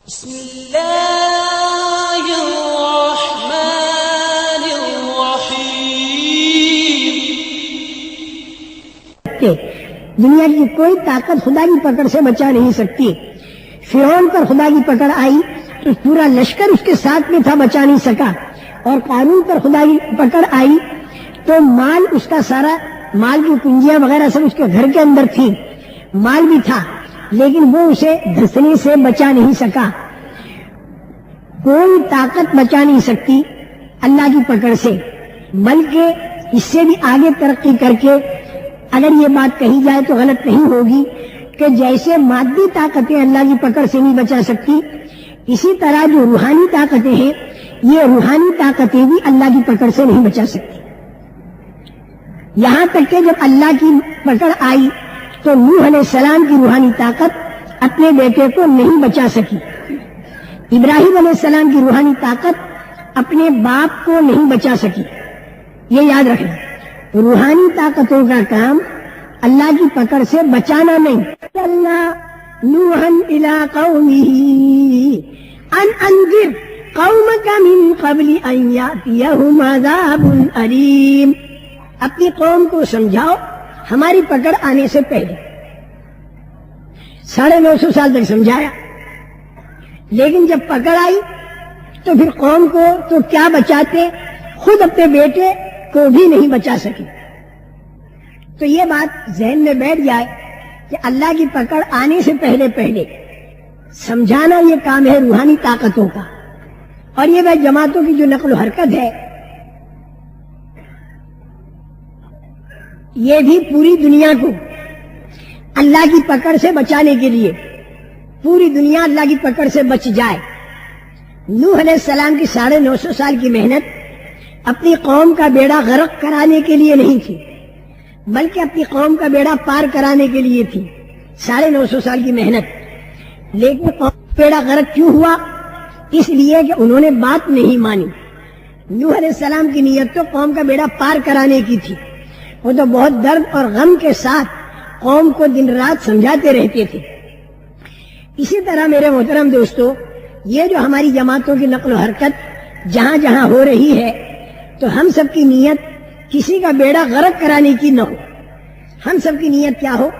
بسم اللہ الرحمن الرحیم۔ دنیا کی کوئی طاقت خدا کی پکڑ سے بچا نہیں سکتی۔ فرعون پر خدا کی پکڑ آئی تو پورا لشکر اس کے ساتھ میں تھا، بچا نہیں سکا، اور قارون پر خدا کی پکڑ آئی تو مال اس کا سارا، مال کی کنجیاں وغیرہ سب اس کے گھر کے اندر تھی، مال بھی تھا، لیکن وہ اسے دھسنے سے بچا نہیں سکا۔ کوئی طاقت بچا نہیں سکتی اللہ کی پکڑ سے، بلکہ اس سے بھی آگے ترقی کر کے اگر یہ بات کہی جائے تو غلط نہیں ہوگی کہ جیسے مادی طاقتیں اللہ کی پکڑ سے نہیں بچا سکتی، اسی طرح جو روحانی طاقتیں ہیں یہ روحانی طاقتیں بھی اللہ کی پکڑ سے نہیں بچا سکتی۔ یہاں تک کہ جب اللہ کی پکڑ آئی تو نوح علیہ السلام کی روحانی طاقت اپنے بیٹے کو نہیں بچا سکی، ابراہیم علیہ السلام کی روحانی طاقت اپنے باپ کو نہیں بچا سکی۔ یہ یاد رکھنا، روحانی طاقتوں کا کام اللہ کی پکڑ سے بچانا نہیں۔ اللہ نوحا الی قومہ ان انذر قومک من قبل ان یأتیہم عذاب علیم، اپنی قوم کو سمجھاؤ ہماری پکڑ آنے سے پہلے۔ 950 سال تک سمجھایا، لیکن جب پکڑ آئی تو پھر قوم کو تو کیا بچاتے، خود اپنے بیٹے کو بھی نہیں بچا سکے۔ تو یہ بات ذہن میں بیٹھ جائے کہ اللہ کی پکڑ آنے سے پہلے سمجھانا یہ کام ہے روحانی طاقتوں کا۔ اور یہ بھائی جماعتوں کی جو نقل و حرکت ہے یہ بھی پوری دنیا کو اللہ کی پکڑ سے بچانے کے لیے، پوری دنیا اللہ کی پکڑ سے بچ جائے۔ نوح علیہ السلام کی 950 سال کی محنت اپنی قوم کا بیڑا غرق کرانے کے لیے نہیں تھی، بلکہ اپنی قوم کا بیڑا پار کرانے کے لیے تھی، 950 سال کی محنت۔ لیکن قوم کا بیڑا غرق کیوں ہوا؟ اس لیے کہ انہوں نے بات نہیں مانی۔ نوح علیہ السلام کی نیت تو قوم کا بیڑا پار کرانے کی تھی، وہ تو بہت درد اور غم کے ساتھ قوم کو دن رات سمجھاتے رہتے تھے۔ اسی طرح میرے محترم دوستو، یہ جو ہماری جماعتوں کی نقل و حرکت جہاں جہاں ہو رہی ہے تو ہم سب کی نیت کسی کا بیڑا غرق کرانے کی نہ ہو۔ ہم سب کی نیت کیا ہو؟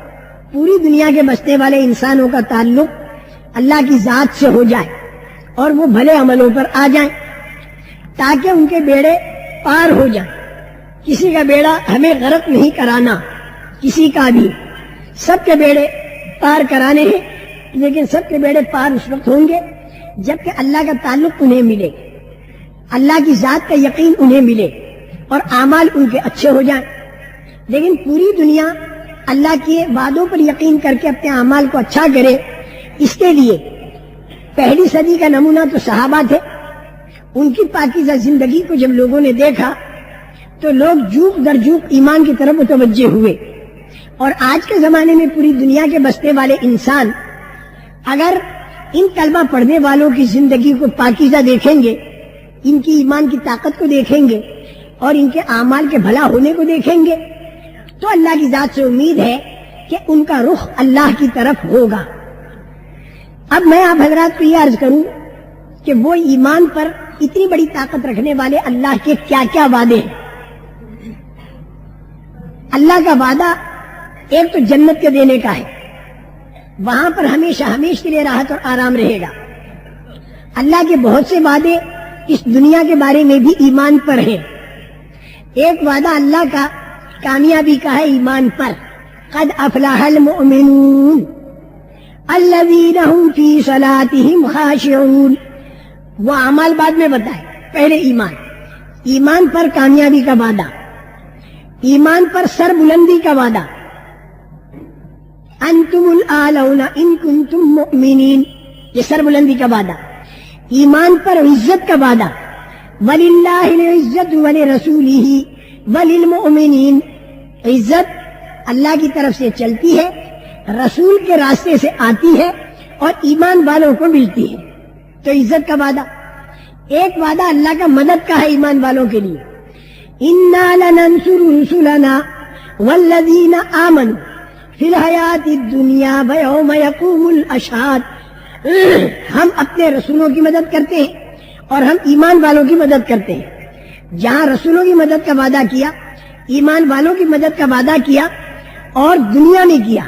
پوری دنیا کے بسنے والے انسانوں کا تعلق اللہ کی ذات سے ہو جائے اور وہ بھلے عملوں پر آ جائیں تاکہ ان کے بیڑے پار ہو جائیں۔ کسی کا بیڑا ہمیں غرق نہیں کرانا، کسی کا بھی، سب کے بیڑے پار کرانے ہیں، لیکن سب کے بیڑے پار اس وقت ہوں گے جبکہ اللہ کا تعلق انہیں ملے، اللہ کی ذات کا یقین انہیں ملے اور اعمال ان کے اچھے ہو جائیں۔ لیکن پوری دنیا اللہ کے وعدوں پر یقین کر کے اپنے اعمال کو اچھا کرے، اس کے لیے پہلی صدی کا نمونہ تو صحابہ تھے۔ ان کی پاکیزہ زندگی کو جب لوگوں نے دیکھا تو لوگ جوک در جوک ایمان کی طرف متوجہ ہوئے۔ اور آج کے زمانے میں پوری دنیا کے بسنے والے انسان اگر ان کلمہ پڑھنے والوں کی زندگی کو پاکیزہ دیکھیں گے، ان کی ایمان کی طاقت کو دیکھیں گے اور ان کے اعمال کے بھلا ہونے کو دیکھیں گے تو اللہ کی ذات سے امید ہے کہ ان کا رخ اللہ کی طرف ہوگا۔ اب میں آپ حضرات کو یہ عرض کروں کہ وہ ایمان پر اتنی بڑی طاقت رکھنے والے اللہ کے کیا کیا وعدے ہیں۔ اللہ کا وعدہ ایک تو جنت کے دینے کا ہے، وہاں پر ہمیشہ ہمیشہ کے لیے راحت اور آرام رہے گا۔ اللہ کے بہت سے وعدے اس دنیا کے بارے میں بھی ایمان پر ہیں۔ ایک وعدہ اللہ کا کامیابی کا ہے ایمان پر، قد افلح المؤمنون الذین هم فی صلاتهم خاشعون۔ وہ اعمال بعد میں بتائے، پہلے ایمان پر کامیابی کا وعدہ، ایمان پر سر بلندی کا وعدہ، انتم الاعلون ان کنتم مؤمنین، یہ سر بلندی کا وعدہ، ایمان پر عزت کا وعدہ، وللہ العزت ولرسولہ وللمؤمنین، عزت اللہ کی طرف سے چلتی ہے، رسول کے راستے سے آتی ہے اور ایمان والوں کو ملتی ہے۔ تو عزت کا وعدہ۔ ایک وعدہ اللہ کا مدد کا ہے ایمان والوں کے لیے، انا لننصر رسلنا والذین آمنوا فی الحیات الدنیا ویوم یقوم الاشہاد، ہم اپنے رسولوں کی مدد کرتے ہیں اور ہم ایمان والوں کی مدد کرتے ہیں. جہاں رسولوں کی مدد کا وعدہ کیا، ایمان والوں کی مدد کا وعدہ کیا اور دنیا میں کیا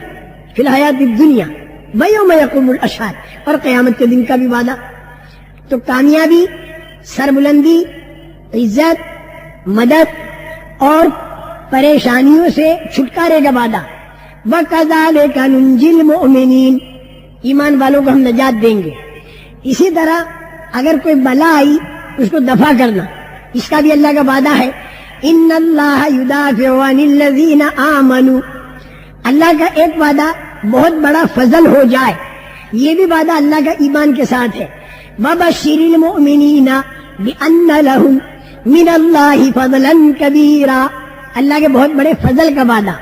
فی الحیات الدنیا ویوم یقوم الاشہاد، اور قیامت کے دن کا بھی وعدہ. تو کامیابی، سربلندی، عزت، مدد اور پریشانیوں سے چھٹکارے کا وعدہ. وَكَذَلِكَ نُنْجِي الْمُؤْمِنِينَ، ایمان والوں کو ہم نجات دیں گے. اسی طرح اگر کوئی بلا آئی اس کو دفع کرنا، اس کا بھی اللہ کا وعدہ ہے. ان اللہ یدافع عن الذین آمنوا، اللہ کا ایک وعدہ بہت بڑا فضل ہو جائے، یہ بھی وعدہ اللہ کا ایمان کے ساتھ ہے. وبشر المؤمنین بان لهم من اللہ فضلا کبیرا، اللہ کے بہت بڑے فضل کا وعدہ.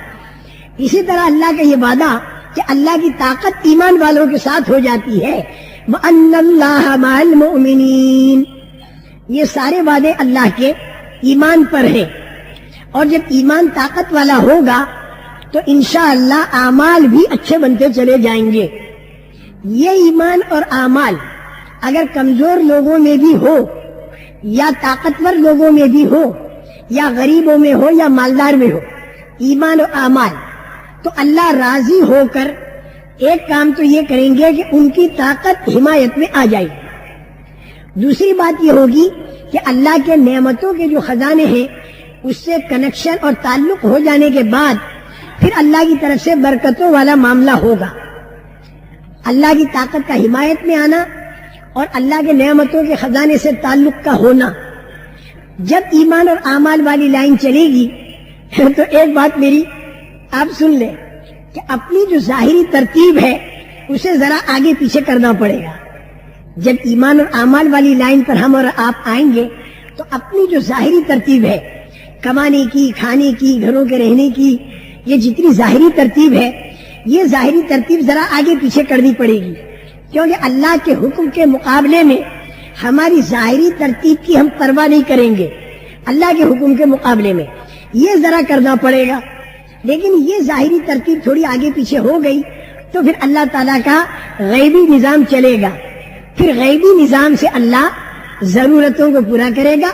اسی طرح اللہ کا یہ وعدہ کہ اللہ کی طاقت ایمان والوں کے ساتھ ہو جاتی ہے. وَأَنَّ اللَّهَ مَعَ الْمُؤْمِنِينَ، یہ سارے وعدے اللہ کے ایمان پر ہیں. اور جب ایمان طاقت والا ہوگا تو انشاءاللہ اعمال بھی اچھے بنتے چلے جائیں گے. یہ ایمان اور اعمال اگر کمزور لوگوں میں بھی ہو یا طاقتور لوگوں میں بھی ہو یا غریبوں میں ہو یا مالدار میں ہو، ایمان اور اعمال، تو اللہ راضی ہو کر ایک کام تو یہ کریں گے کہ ان کی طاقت حمایت میں آ جائے گی. دوسری بات یہ ہوگی کہ اللہ کے نعمتوں کے جو خزانے ہیں اس سے کنیکشن اور تعلق ہو جانے کے بعد پھر اللہ کی طرف سے برکتوں والا معاملہ ہوگا. اللہ کی طاقت کا حمایت میں آنا اور اللہ کے نعمتوں کے خزانے سے تعلق کا ہونا. جب ایمان اور اعمال والی لائن چلے گی تو ایک بات میری آپ سن لیں کہ اپنی جو ظاہری ترتیب ہے اسے ذرا آگے پیچھے کرنا پڑے گا. جب ایمان اور اعمال والی لائن پر ہم اور آپ آئیں گے تو اپنی جو ظاہری ترتیب ہے، کمانے کی، کھانے کی، گھروں کے رہنے کی، یہ جتنی ظاہری ترتیب ہے یہ ظاہری ترتیب ذرا آگے پیچھے کرنی پڑے گی، کیونکہ اللہ کے حکم کے مقابلے میں ہماری ظاہری ترتیب کی ہم پرواہ نہیں کریں گے. اللہ کے حکم کے مقابلے میں یہ ذرا کرنا پڑے گا. لیکن یہ ظاہری ترتیب تھوڑی آگے پیچھے ہو گئی تو پھر اللہ تعالیٰ کا غیبی نظام چلے گا. پھر غیبی نظام سے اللہ ضرورتوں کو پورا کرے گا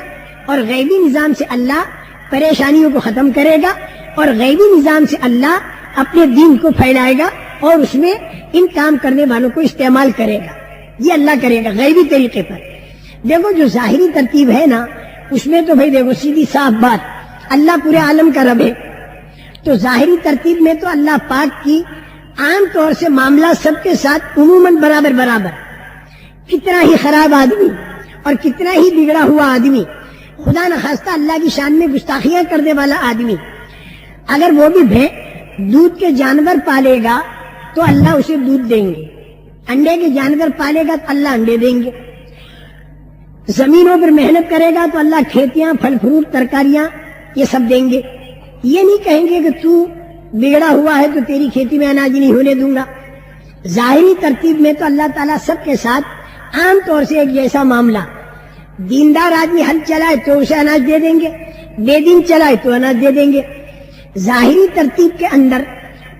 اور غیبی نظام سے اللہ پریشانیوں کو ختم کرے گا اور غیبی نظام سے اللہ اپنے دین کو پھیلائے گا اور اس میں ان کام کرنے والوں کو استعمال کرے گا. یہ اللہ کرے گا غیبی طریقے پر. دیکھو جو ظاہری ترتیب ہے نا اس میں تو بھائی دیکھو سیدھی صاف بات، اللہ پورے عالم کا رب ہے. تو ظاہری ترتیب میں تو اللہ پاک کی عام طور سے معاملہ سب کے ساتھ عموماً برابر برابر. کتنا ہی خراب آدمی اور کتنا ہی بگڑا ہوا آدمی، خدا نخواستہ اللہ کی شان میں گستاخیاں کرنے والا آدمی، اگر وہ بھی دودھ کے جانور پالے گا تو اللہ اسے دودھ دیں گے. انڈے کے جانور پالے گا تو اللہ انڈے دیں گے. زمینوں پر محنت کرے گا تو اللہ کھیتیاں، پھل فروٹ، ترکاریاں یہ سب دیں گے. یہ نہیں کہیں گے کہ تو بگڑا ہوا ہے تو تیری کھیتی میں اناج نہیں ہونے دوں گا. ظاہری ترتیب میں تو اللہ تعالیٰ سب کے ساتھ عام طور سے ایک جیسا معاملہ. دیندار آدمی ہل چلائے تو اسے اناج دے دیں گے، بے دین چلائے تو اناج دے دیں گے. ظاہری ترتیب کے اندر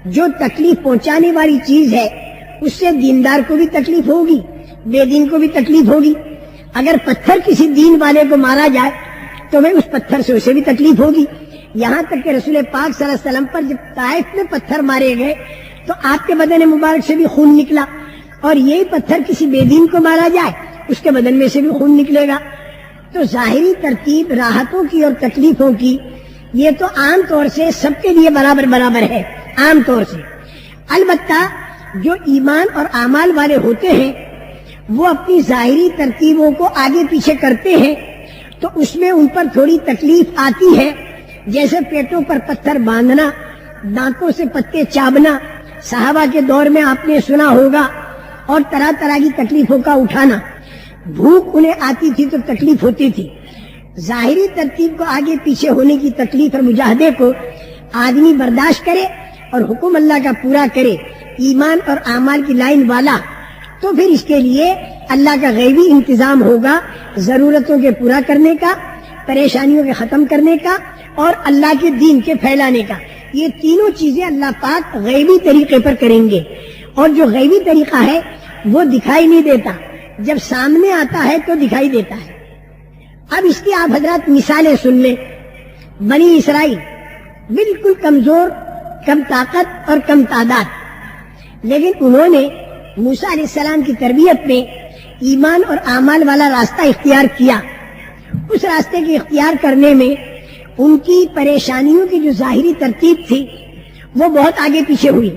جو تکلیف پہنچانے والی چیز ہے اس سے دیندار کو بھی تکلیف ہوگی، بے دین کو بھی تکلیف ہوگی. اگر پتھر کسی دین والے کو مارا جائے تو میں اس پتھر سے اسے بھی تکلیف ہوگی. یہاں تک کہ رسول پاک صلی اللہ علیہ وسلم پر جب طائف میں پتھر مارے گئے تو آپ کے بدن مبارک سے بھی خون نکلا، اور یہی پتھر کسی بے دین کو مارا جائے اس کے بدن میں سے بھی خون نکلے گا. تو ظاہری ترتیب راحتوں کی اور تکلیفوں کی یہ تو عام طور سے سب کے لیے برابر برابر ہے عام طور سے. البتہ جو ایمان اور اعمال والے ہوتے ہیں وہ اپنی ظاہری ترتیبوں کو آگے پیچھے کرتے ہیں تو اس میں ان پر تھوڑی تکلیف آتی ہے، جیسے پیٹوں پر پتھر باندھنا، دانتوں سے پتے چابنا، صحابہ کے دور میں آپ نے سنا ہوگا، اور طرح طرح کی تکلیفوں کا اٹھانا. بھوک انہیں آتی تھی تو تکلیف ہوتی تھی. ظاہری ترتیب کو آگے پیچھے ہونے کی تکلیف اور مجاہدے کو آدمی برداشت کرے اور حکم اللہ کا پورا کرے، ایمان اور اعمال کی لائن والا، تو پھر اس کے لیے اللہ کا غیبی انتظام ہوگا ضرورتوں کے پورا کرنے کا، پریشانیوں کے ختم کرنے کا اور اللہ کے دین کے پھیلانے کا. یہ تینوں چیزیں اللہ پاک غیبی طریقے پر کریں گے. اور جو غیبی طریقہ ہے وہ دکھائی نہیں دیتا، جب سامنے آتا ہے تو دکھائی دیتا ہے۔ اب اس کی آپ حضرات مثالیں سن لیں۔ بنی اسرائیل بالکل کمزور، کم طاقت اور کم تعداد، لیکن انہوں نے موسیٰ علیہ السلام کی تربیت میں ایمان اور اعمال والا راستہ اختیار کیا۔ اس راستے کے اختیار کرنے میں ان کی پریشانیوں کی جو ظاہری ترتیب تھی وہ بہت آگے پیچھے ہوئی،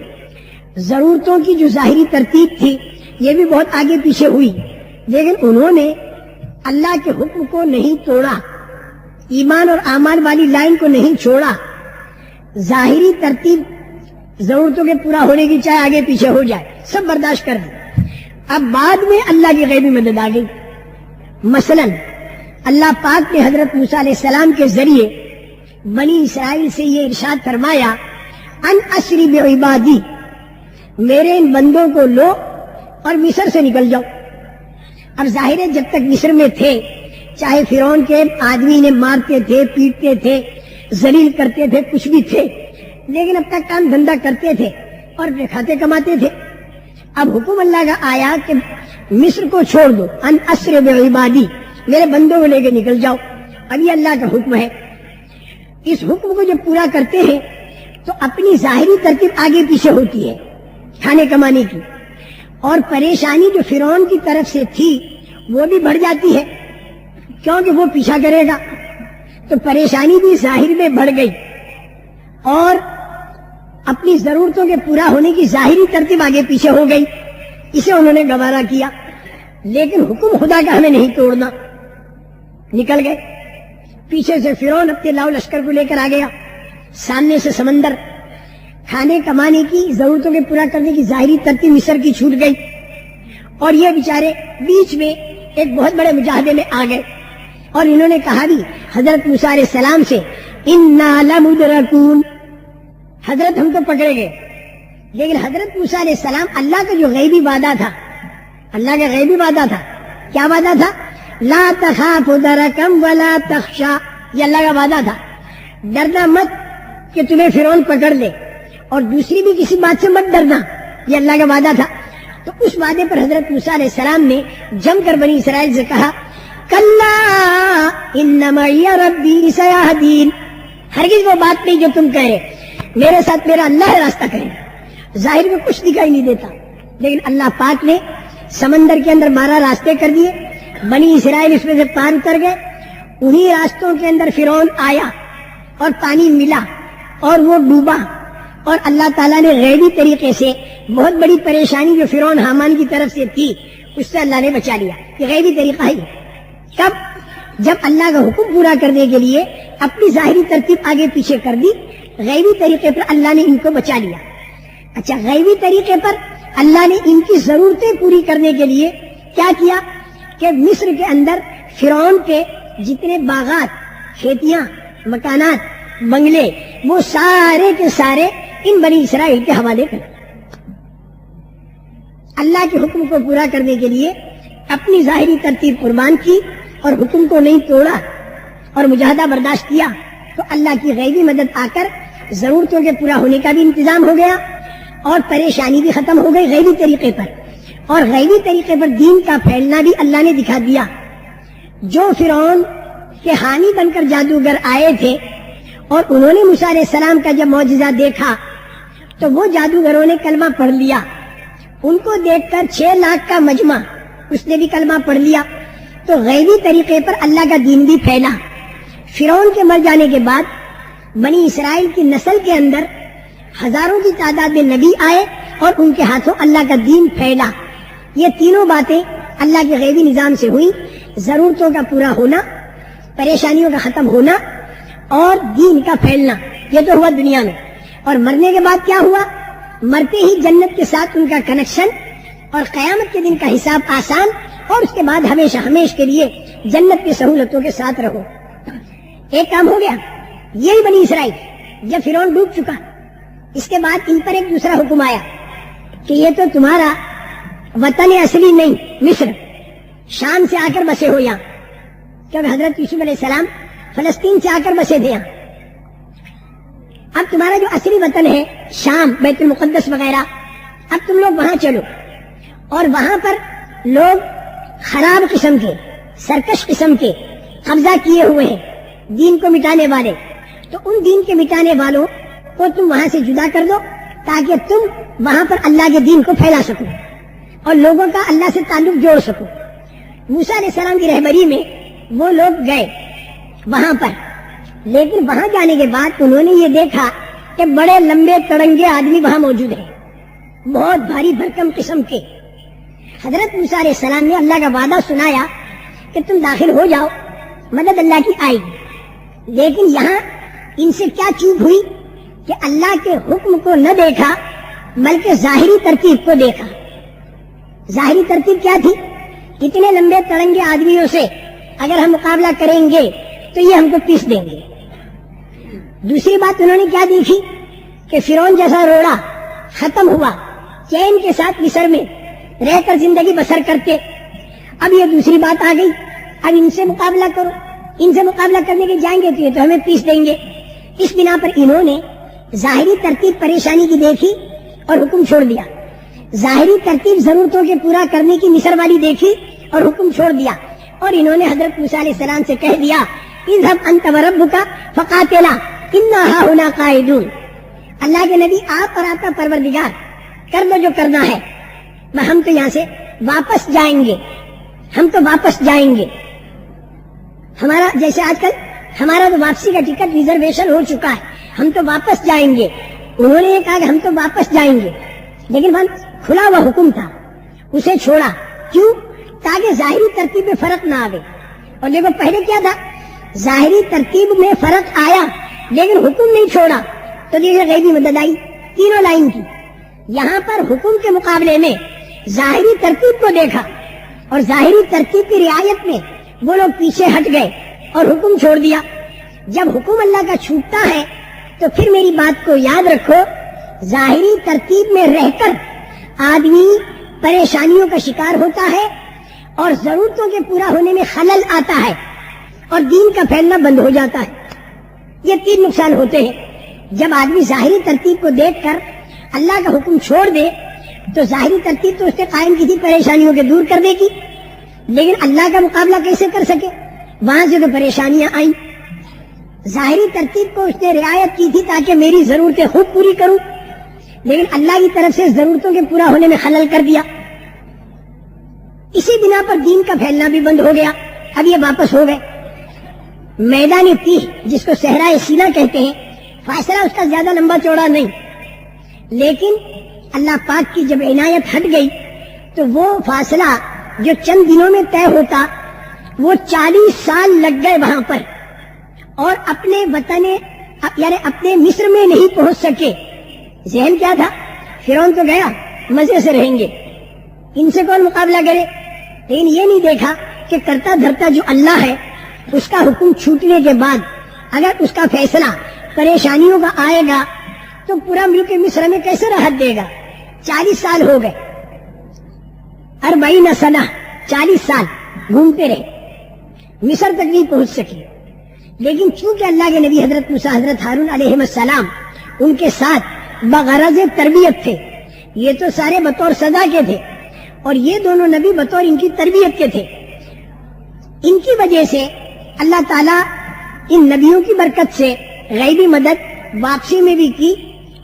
ضرورتوں کی جو ظاہری ترتیب تھی یہ بھی بہت آگے پیچھے ہوئی، لیکن انہوں نے اللہ کے حکم کو نہیں توڑا، ایمان اور اعمال والی لائن کو نہیں چھوڑا۔ ظاہری ترتیب ضرورتوں کے پورا ہونے کی چاہے آگے پیچھے ہو جائے سب برداشت کر دی۔ اب بعد میں اللہ کی غیبی مدد آ گئی۔ مثلا اللہ پاک نے حضرت موسیٰ علیہ السلام کے ذریعے بنی اسرائیل سے یہ ارشاد فرمایا، ان اسری بعبادی، میرے ان بندوں کو لو اور مصر سے نکل جاؤ۔ اب ظاہر ہے جب تک مصر میں تھے، چاہے فرعون کے آدمی نے مارتے تھے، پیٹتے تھے، ذلیل کرتے تھے، کچھ بھی تھے، لیکن اب تک کام دھندا کرتے تھے اور کھاتے کماتے تھے۔ اب حکم اللہ کا آیا کہ مصر کو چھوڑ دو، ان اسر بعبادی، میرے بندوں کو لے کے نکل جاؤ۔ اب یہ اللہ کا حکم ہے۔ اس حکم کو جب پورا کرتے ہیں تو اپنی ظاہری ترتیب آگے پیچھے ہوتی ہے کھانے کمانے کی، اور پریشانی جو فرعون کی طرف سے تھی وہ بھی بڑھ جاتی ہے کیونکہ وہ پیچھا کرے گا، تو پریشانی بھی ظاہر میں بڑھ گئی اور اپنی ضرورتوں کے پورا ہونے کی ظاہری ترتیب آگے پیچھے ہو گئی۔ اسے انہوں نے گوارا کیا، لیکن حکم خدا کا ہمیں نہیں توڑنا۔ نکل گئے، پیچھے سے فرعون اپنے لاؤ لشکر کو لے کر آ گیا، سامنے سے سمندر، کھانے کمانے کی ضرورتوں کے پورا کرنے کی ظاہری ترتیب مصر کی چھوٹ گئی، اور یہ بیچارے بیچ میں ایک بہت بڑے مجاہدے میں آ گئے، اور انہوں نے کہا بھی حضرت موسیٰ علیہ السلام سے، انا لمدرکون، حضرت ہم تو پکڑے گئے۔ لیکن حضرت موسیٰ علیہ السلام، اللہ کا جو غیبی وعدہ تھا، اللہ کا غیبی وعدہ تھا، کیا وعدہ تھا؟ لا تخاف درکم ولا تخشا، یہ اللہ کا وعدہ تھا، ڈرنا مت کہ تمہیں فرعون پکڑ لے، اور دوسری بھی کسی بات سے مت ڈرنا، یہ اللہ کا وعدہ تھا۔ تو اس وعدے پر حضرت موسیٰ علیہ السلام نے جم کر بنی اسرائیل سے کہا، کلا ان معی ربی سیہدین، ہرگز وہ بات نہیں جو تم کہہ رہے، میرے ساتھ میرا اللہ ہے راستہ کرے گا۔ ظاہر میں کچھ دکھائی نہیں دیتا، لیکن اللہ پاک نے سمندر کے اندر 12 راستے کر دیے، بنی اسرائیل اس میں سے پار اتر گئے، انہی راستوں کے اندر فرعون آیا اور پانی ملا اور وہ ڈوبا، اور اللہ تعالیٰ نے غیبی طریقے سے بہت بڑی پریشانی جو فرعون حامان کی طرف سے تھی اس سے اللہ نے بچا لیا۔ یہ غیبی طریقہ ہے۔ کب؟ جب اللہ کا حکم پورا کرنے کے لیے اپنی ظاہری ترتیب آگے پیچھے کر دی، غیبی طریقے پر اللہ نے ان کو بچا لیا۔ اچھا، غیبی طریقے پر اللہ نے ان کی ضرورتیں پوری کرنے کے لیے کیا کیا کہ مصر کے اندر فرعون کے جتنے باغات، کھیتیاں، مکانات، بنگلے، وہ سارے کے سارے ان بنی اسرائیل کے حوالے کر۔ اللہ کے حکم کو پورا کرنے کے لیے اپنی ظاہری ترتیب قربان کی اور حکم کو نہیں توڑا اور مجاہدہ برداشت کیا، تو اللہ کی غیبی مدد آ کر ضرورتوں کے پورا ہونے کا بھی انتظام ہو گیا اور پریشانی بھی ختم ہو گئی غیبی طریقے پر، اور غیبی طریقے پر دین کا پھیلنا بھی اللہ نے دکھا دیا۔ جو فرعون کے حامی بن کر جادوگر آئے تھے اور انہوں نے موسیٰ علیہ السلام کا جب معجزہ دیکھا تو وہ جادوگروں نے کلمہ پڑھ لیا، ان کو دیکھ کر 6 لاکھ کا مجمع اس نے بھی کلمہ پڑھ لیا، تو غیبی طریقے پر اللہ کا دین بھی پھیلا۔ فرعون کے مر جانے کے بعد بنی اسرائیل کی نسل کے اندر ہزاروں کی تعداد میں نبی آئے اور ان کے ہاتھوں اللہ کا دین پھیلا۔ یہ تینوں باتیں اللہ کے غیبی نظام سے ہوئی، ضرورتوں کا پورا ہونا، پریشانیوں کا ختم ہونا اور دین کا پھیلنا، یہ تو ہوا دنیا میں۔ اور مرنے کے بعد کیا ہوا؟ مرتے ہی جنت کے ساتھ ان کا کنیکشن اور قیامت کے دن کا حساب آسان، اور اس کے بعد ہمیشہ ہمیشہ کے لیے جنت کی سہولتوں کے ساتھ رہو۔ ایک کام ہو گیا، یہی بنی اسرائیل جب فرعون ڈوب چکا، اس کے بعد ان پر ایک دوسرا حکم آیا کہ یہ تو تمہارا وطن اصلی نہیں، مصر، شام سے آ کر بسے ہو یہاں، کیونکہ حضرت یوسف علیہ السلام فلسطین سے آ کر بسے تھے یہاں۔ اب تمہارا جو اصلی وطن ہے شام، بیت المقدس وغیرہ، اب تم لوگ وہاں چلو اور وہاں پر لوگ خراب قسم کے، سرکش قسم کے قبضہ کیے ہوئے ہیں دین کو مٹانے والے. تو ان دین کے مٹانے والوں کو تم وہاں سے جدا کر دو تاکہ تم وہاں پر اللہ کے دین کو پھیلا سکو اور لوگوں کا اللہ سے تعلق جوڑ سکو. موسیٰ علیہ السلام کی رہبری میں وہ لوگ گئے وہاں پر، لیکن وہاں جانے کے بعد انہوں نے یہ دیکھا کہ بڑے لمبے تڑنگے آدمی وہاں موجود ہیں، بہت بھاری بھرکم قسم کے. حضرت موسیٰ علیہ السلام نے اللہ کا وعدہ سنایا کہ تم داخل ہو جاؤ، مدد اللہ کی آئے گی. لیکن یہاں ان سے کیا چوک ہوئی کہ اللہ کے حکم کو نہ دیکھا بلکہ ظاہری ترتیب کو دیکھا. ظاہری ترتیب کیا تھی؟ اتنے لمبے تڑنگے آدمیوں سے اگر ہم مقابلہ کریں گے تو یہ ہم کو پیس دیں گے. دوسری بات انہوں نے کیا دیکھی کہ فرعون جیسا روڑا ختم ہوا، چین کے ساتھ مصر میں رہ کر زندگی بسر کرتے. اب یہ دوسری بات آ گئی، اب ان سے مقابلہ کرو، ان سے مقابلہ کرنے کے جائیں گے تو یہ تو ہمیں پیس دیں گے. اس بنا پر انہوں نے ظاہری ترتیب پریشانی کی دیکھی اور حکم چھوڑ دیا، ظاہری ترتیب ضرورتوں کے پورا کرنے کی مصر والی دیکھی اور حکم چھوڑ دیا. اور انہوں نے حضرت موسیٰ علیہ السلام سے کہہ دیا اذهب انت وربک فقاتلا انا ہاہنا قاعدون. اللہ کے نبی آپ اور آپ کا پروردگار کر لو جو کرنا ہے، ہم تو یہاں سے واپس جائیں گے، ہم تو واپس جائیں گے. ہمارا جیسے آج کل ہمارا تو واپسی کا ٹکٹ ریزرویشن ہو چکا ہے، ہم تو واپس جائیں گے. انہوں نے یہ کہا کہ ہم تو واپس جائیں گے، لیکن وہاں کھلا ہوا حکم تھا، اسے چھوڑا. کیوں؟ تاکہ ظاہری ترتیب میں فرق نہ آئے. اور دیکھو پہلے کیا تھا، ظاہری ترتیب میں فرق آیا لیکن حکم نہیں چھوڑا تو دیکھیں غیبی مدد آئی تینوں لائن کی. یہاں پر حکم کے مقابلے میں ظاہری ترتیب کو دیکھا اور ظاہری ترتیب کی رعایت میں وہ لوگ پیچھے ہٹ گئے اور حکم چھوڑ دیا. جب حکم اللہ کا چھوٹتا ہے تو پھر میری بات کو یاد رکھو، ظاہری ترتیب میں رہ کر آدمی پریشانیوں کا شکار ہوتا ہے اور ضرورتوں کے پورا ہونے میں خلل آتا ہے اور دین کا پھیلنا بند ہو جاتا ہے. یہ تین نقصان ہوتے ہیں. جب آدمی ظاہری ترتیب کو دیکھ کر اللہ کا حکم چھوڑ دے تو ظاہری ترتیب تو اس نے قائم کی تھی پریشانیوں کے دور کر دے گی، لیکن اللہ کا مقابلہ کیسے کر سکے؟ وہاں سے تو پریشانیاں آئیں. ظاہری ترتیب کو اس نے رعایت کی تھی تاکہ میری ضرورتیں خود پوری کروں، لیکن اللہ کی طرف سے ضرورتوں کے پورا ہونے میں خلل کر دیا. اسی بنا پر دین کا پھیلنا بھی بند ہو گیا. اب یہ واپس ہو گئے. میدان تیہ جس کو صحرائے سینا کہتے ہیں، فاصلہ اس کا زیادہ لمبا چوڑا نہیں، لیکن اللہ پاک کی جب عنایت ہٹ گئی تو وہ فاصلہ جو چند دنوں میں طے ہوتا وہ 40 سال لگ گئے وہاں پر، اور اپنے وطن یعنی اپنے مصر میں نہیں پہنچ سکے. ذہن کیا تھا؟ فرعون تو گیا، مزے سے رہیں گے، ان سے کون مقابلہ کرے. لیکن یہ نہیں دیکھا کہ کرتا دھرتا جو اللہ ہے اس کا حکم چھوٹنے کے بعد اگر اس کا فیصلہ پریشانیوں کا آئے گا تو پورا ملک مصر میں کیسے راحت دے گا. 40 سال ہو گئے، 40 سنہ، 40 سال گھومتے رہے، مصر تک نہیں پہنچ سکے. لیکن چونکہ اللہ کے نبی حضرت موسیٰ حضرت ہارون علیہ السلام ان کے ساتھ بغرض تربیت تھے، یہ تو سارے بطور سزا کے تھے اور یہ دونوں نبی بطور ان کی تربیت کے تھے. ان کی وجہ سے اللہ تعالیٰ ان نبیوں کی برکت سے غیبی مدد واپسی میں بھی کی،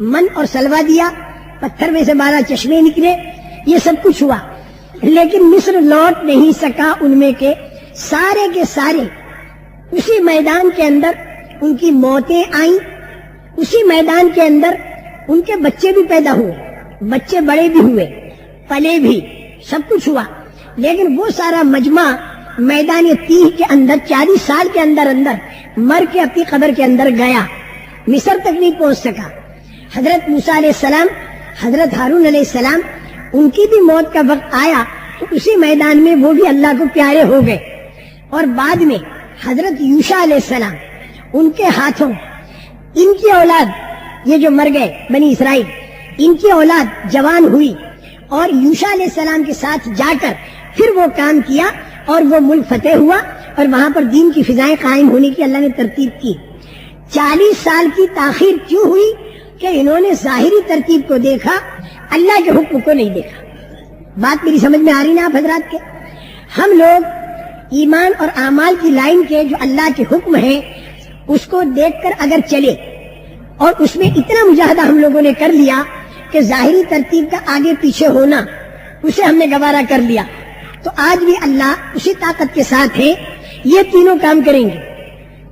من اور سلوا دیا، پتھر میں سے 12 چشمے نکلے، یہ سب کچھ ہوا. لیکن مصر لوٹ نہیں سکا ان میں کے سارے اسی میدان کے اندر ان کی موتیں آئیں، اسی میدان کے اندر ان کے بچے بھی پیدا ہوئے، بچے بڑے بھی ہوئے، پلے بھی، سب کچھ ہوا. لیکن وہ سارا مجمع میدان تیہ کے اندر 40 سال کے اندر مر کے اپنی قبر کے اندر گیا، مصر تک نہیں پہنچ سکا. حضرت موسیٰ علیہ السلام، حضرت ہارون علیہ السلام، ان کی بھی موت کا وقت آیا تو اسی میدان میں وہ بھی اللہ کو پیارے ہو گئے. اور بعد میں حضرت یوشع علیہ السلام، ان کے ہاتھوں ان کی اولاد یہ جو مر گئے بنی اسرائیل، ان کی اولاد جوان ہوئی اور یوشع علیہ السلام کے ساتھ جا کر پھر وہ کام کیا اور وہ ملک فتح ہوا اور وہاں پر دین کی فضائیں قائم ہونے کی اللہ نے ترتیب کی. 40 سال کی تاخیر کیوں ہوئی؟ کہ انہوں نے ظاہری ترتیب کو دیکھا، اللہ کے حکم کو نہیں دیکھا. بات میری سمجھ میں آ رہی نا آپ حضرات کے؟ ہم لوگ ایمان اور اعمال کی لائن کے جو اللہ کے حکم ہیں اس کو دیکھ کر اگر چلے، اور اس میں اتنا مجاہدہ ہم لوگوں نے کر لیا کہ ظاہری ترتیب کا آگے پیچھے ہونا اسے ہم نے گوارا کر لیا، تو آج بھی اللہ اسی طاقت کے ساتھ ہے، یہ تینوں کام کریں گے۔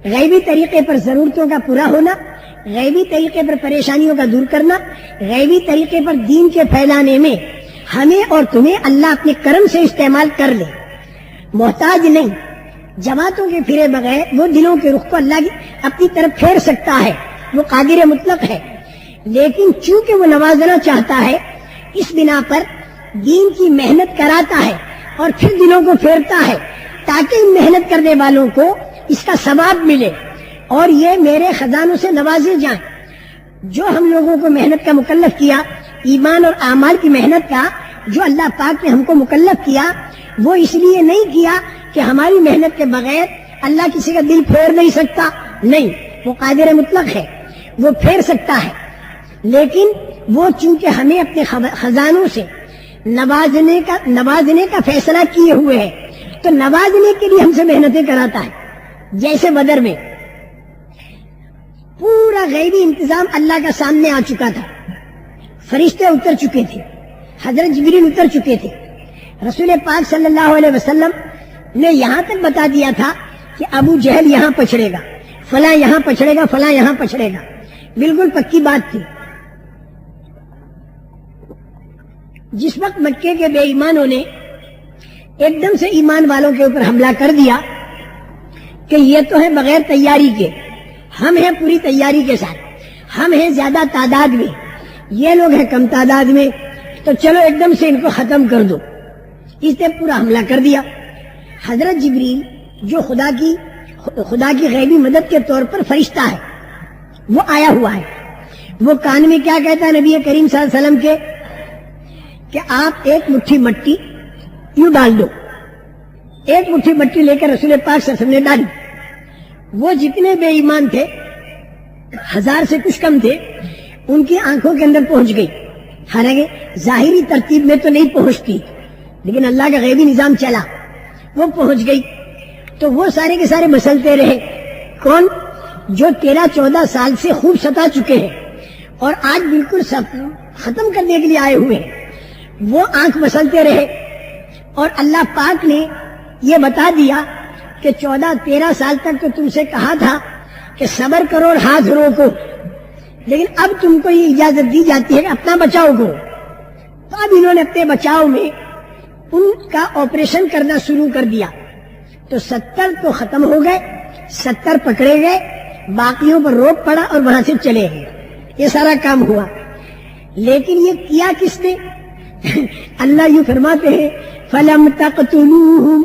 غیبی طریقے پر ضرورتوں کا پورا ہونا، غیبی طریقے پر پریشانیوں کا دور کرنا، غیبی طریقے پر دین کے پھیلانے میں ہمیں اور تمہیں اللہ اپنے کرم سے استعمال کر لے، محتاج نہیں۔ جماعتوں کے پھرے بغیر وہ دلوں کے رخ کو اللہ کی اپنی طرف پھیر سکتا ہے، وہ قادر مطلق ہے، لیکن چونکہ وہ نوازنا چاہتا ہے اس بنا پر دین کی محنت کراتا ہے اور پھر دلوں کو پھیرتا ہے تاکہ ان محنت کرنے والوں کو اس کا ثواب ملے اور یہ میرے خزانوں سے نوازے جائیں۔ جو ہم لوگوں کو محنت کا مکلف کیا، ایمان اور اعمال کی محنت کا جو اللہ پاک نے ہم کو مکلف کیا، وہ اس لیے نہیں کیا کہ ہماری محنت کے بغیر اللہ کسی کا دل پھیر نہیں سکتا، نہیں، وہ قادر مطلق ہے، وہ پھیر سکتا ہے، لیکن وہ چونکہ ہمیں اپنے خزانوں سے نوازنے کا فیصلہ کیے ہوئے ہے تو نوازنے کے لیے ہم سے محنتیں کراتا ہے۔ جیسے بدر میں پورا غیبی انتظام اللہ کا سامنے آ چکا تھا، فرشتے اتر چکے تھے، حضرت جبریل اتر چکے تھے، رسول پاک صلی اللہ علیہ وسلم نے یہاں تک بتا دیا تھا کہ ابو جہل یہاں پچھڑے گا، فلاں یہاں پچھڑے گا، فلاں یہاں پچھڑے گا، بالکل پکی بات تھی۔ جس وقت مکے کے بے ایمانوں نے ایک دم سے ایمان والوں کے اوپر حملہ کر دیا کہ یہ تو ہے بغیر تیاری کے، ہم ہیں پوری تیاری کے ساتھ، ہم ہیں زیادہ تعداد میں، یہ لوگ ہیں کم تعداد میں، تو چلو ایک دم سے ان کو ختم کر دو، اس نے پورا حملہ کر دیا۔ حضرت جبریل جو خدا کی غیبی مدد کے طور پر فرشتہ ہے، وہ آیا ہوا ہے، وہ کان میں کیا کہتا ہے نبی کریم صلی اللہ علیہ وسلم کے کہ آپ ایک مٹھی مٹی یوں ڈال دو، ایک مٹھی مٹی لے کر رسول پاک صلی اللہ علیہ وسلم نے ڈالی۔ وہ جتنے بے ایمان تھے، 1000 سے کچھ کم تھے، ان کی آنکھوں کے اندر پہنچ گئی، حالانکہ ظاہری ترتیب میں تو نہیں پہنچتی، لیکن اللہ کا غیبی نظام چلا، وہ پہنچ گئی۔ تو وہ سارے کے سارے مسلتے رہے، کون؟ جو 13-14 سال سے خوب ستا چکے ہیں اور آج بالکل سب ختم کرنے کے لیے آئے ہوئے ہیں، وہ آنکھ مسلتے رہے۔ اور اللہ پاک نے یہ بتا دیا کہ 14-13 سال تک تو تم سے کہا تھا کہ صبر کرو اور ہاتھ روکو، لیکن اب تم کو یہ اجازت دی جاتی ہے کہ اپنا بچاؤ کرو۔ تو اب انہوں نے اپنے بچاؤ میں ان کا آپریشن کرنا شروع کر دیا، تو 70 تو ختم ہو گئے، 70 پکڑے گئے، باقیوں پر روک پڑا اور وہاں سے چلے گئے، یہ سارا کام ہوا۔ لیکن یہ کیا کس نے؟ اللہ یوں فرماتے ہیں فَلَمْ تَقْتُلُوهُمْ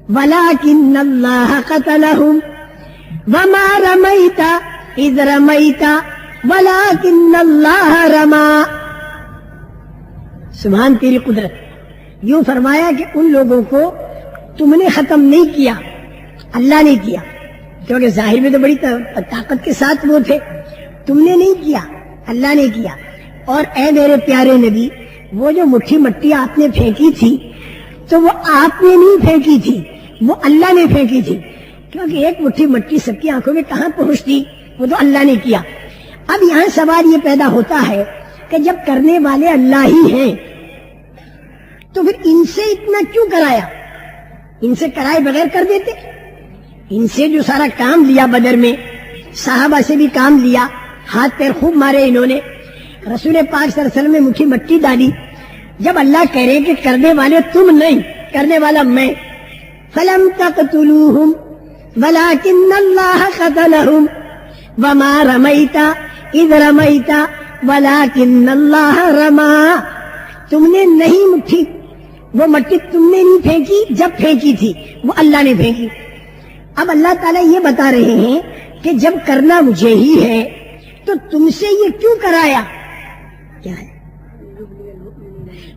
وَلَكِنَّ اللَّهَ قَتَلَهُمْ وَمَا رَمَيْتَ إِذْ رَمَيْتَ وَلَكِنَّ اللَّهَ رَمَى۔ سبحان تیری قدرت۔ یوں فرمایا کہ ان لوگوں کو تم نے ختم نہیں کیا، اللہ نے کیا، کیونکہ ظاہر میں تو بڑی طاقت کے ساتھ وہ تھے، تم نے نہیں کیا، اللہ نے کیا۔ اور اے میرے پیارے نبی، وہ جو مٹھی مٹی آپ نے پھینکی تھی تو وہ آپ نے نہیں پھینکی تھی، وہ اللہ نے پھینکی تھی، کیونکہ ایک مٹھی مٹی سب کی آنکھوں میں کہاں پہنچتی، وہ تو اللہ نے کیا۔ اب یہاں سوال یہ پیدا ہوتا ہے کہ جب کرنے والے اللہ ہی ہیں تو پھر ان سے اتنا کیوں کرایا؟ ان سے کرائے بغیر کر دیتے؟ ان سے جو سارا کام لیا بدر میں، صحابہ سے بھی کام لیا، ہاتھ پیر خوب مارے انہوں نے، رسول پاک صلی اللہ علیہ وسلم نے مٹھی مٹی ڈالی۔ جب اللہ کہہ رہے کہ کرنے والے تم نہیں، کرنے والا میں، فَلَمْ تَقْتُلُوهُمْ وَلَكِنَّ اللَّهَ قَتَلَهُمْ وَمَا رَمَيْتَ إِذْ رَمَيْتَ وَلَكِنَّ اللَّهَ رَمَى۔ تم نے نہیں مٹھی، وہ مٹی تم نے نہیں پھینکی، جب پھینکی تھی وہ اللہ نے پھینکی۔ اب اللہ تعالیٰ یہ بتا رہے ہیں کہ جب کرنا مجھے ہی ہے تو تم سے یہ کیوں کرایا؟ کیا ہے؟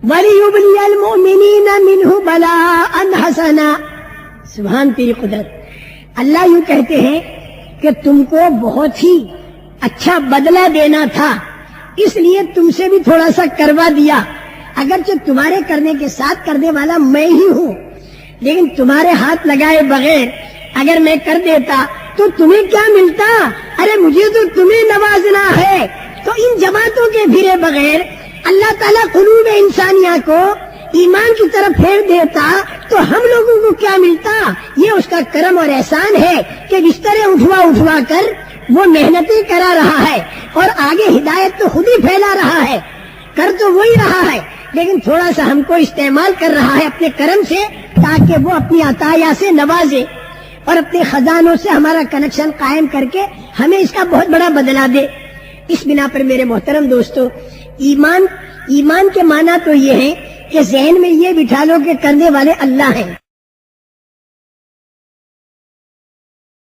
وَلِيُبْلِيَ الْمُؤْمِنِينَ مِنْهُ بَلَاءً حَسَنًا۔ سبحان تیری قدرت۔ اللہ یوں کہتے ہیں کہ تم کو بہت ہی اچھا بدلہ دینا تھا، اس لیے تم سے بھی تھوڑا سا کروا دیا۔ اگرچہ تمہارے کرنے کے ساتھ کرنے والا میں ہی ہوں، لیکن تمہارے ہاتھ لگائے بغیر اگر میں کر دیتا تو تمہیں کیا ملتا؟ ارے مجھے تو تمہیں نوازنا ہے۔ تو ان جماعتوں کے پھرے بغیر اللہ تعالیٰ قلوب انسانیہ کو ایمان کی طرف پھیر دیتا تو ہم لوگوں کو کیا ملتا؟ یہ اس کا کرم اور احسان ہے کہ بسترے اٹھوا کر وہ محنتیں کرا رہا ہے اور آگے ہدایت تو خود ہی پھیلا رہا ہے، کر تو وہی رہا ہے، لیکن تھوڑا سا ہم کو استعمال کر رہا ہے اپنے کرم سے، تاکہ وہ اپنی عطایا سے نوازے اور اپنے خزانوں سے ہمارا کنیکشن قائم کر کے ہمیں اس کا بہت بڑا بدلہ دے۔ اس بنا پر میرے محترم دوستو، ایمان کے معنی تو یہ ہے کہ ذہن میں یہ بٹھا لو کہ کرنے والے اللہ ہیں،